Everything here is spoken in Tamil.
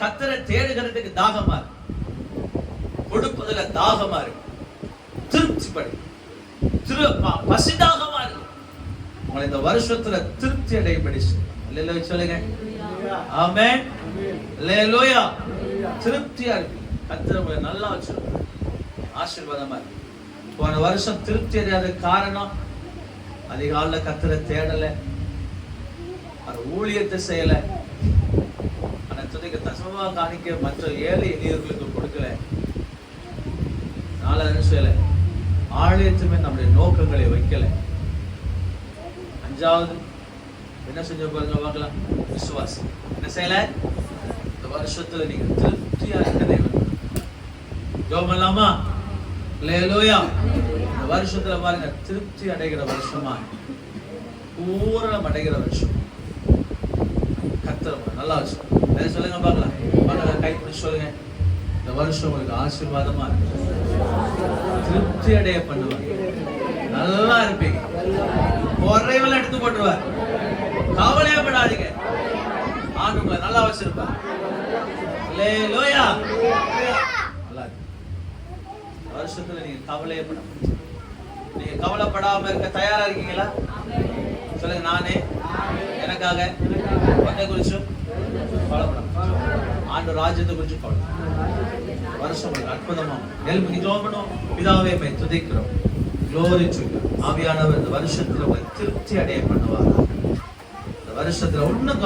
கர்த்தரை தேடுகிறதுக்கு தாகமா இருக்கு, கொடுப்பதுல தாகமா இருக்கு, திருப்தி படி பசிதாகமா இருக்கு. உங்களை இந்த வருஷத்துல திருப்தி அடையபடி சொல்லுங்க. ஆமென். அல்லேலூயா. திருப்தியா இருக்கு. கர்த்தர் உங்களை நல்லா வச்சிருக்கார், ஆசீர்வாதமா இருக்கு. போன வருஷம் திருப்தி அடையாத காரணம் அதிகாலைல கர்த்தரை தேடல, ஊழியத்தை செய்யல, தசமமா காணிக்க மற்ற ஏழை எளியவர்களுக்கு கொடுக்கல, நாலாவது செய்யல, ஆலயத்துமே நம்முடைய நோக்கங்களை வைக்கல. அஞ்சாவது என்ன செஞ்ச பாருங்க பார்க்கலாம், விசுவாசம். என்ன செய்யல? இந்த வருஷத்துல நீங்க திருப்தியா இருக்கதே ஜோமல்லாமா. அல்லேலூயா. இந்த வருஷத்துல பாருங்க திருப்தி அடைகிற வருஷமா, பூரணம் அடைகிற வருஷம். கர்த்தர் நல்லா வச்சு சொல்லுங்க பார்க்கலாம். கைப்பிடிச்சு சொல்லுங்க, இந்த வருஷம் உங்களுக்கு ஆசீர்வாதமா இருக்கு, திருப்தி அடைய பண்ணுவார், நல்லா இருப்பீங்க, குறைவெல்லாம் எடுத்து போட்டுருவார். கவலையே படாதீங்க, ஆண்டு உங்களை நல்லா வச்சிருப்பார். அல்லேலூயா. நல்லா இருக்கு. வருஷத்துல நீங்க கவலையே பட, நீங்க கவலைப்படாம இருக்க தயாரா இருக்கீங்களா? சொல்லுங்க. நானே எனக்காக என்னை குறிச்சும் கவலைப்படாம, ஆண்டு ராஜ்யத்தை குறிச்சு கவலை. வருஷம் அற்புதமா எழுப்பி ஜெபம் பண்ணுவோம். பிதாவே மை துதிக்கிறோம், glory to you. ஆவியானவர் இந்த வருஷத்துல திருப்தி அடைய பண்ணுவார். இந்த வருஷத்துல ஒன்னும்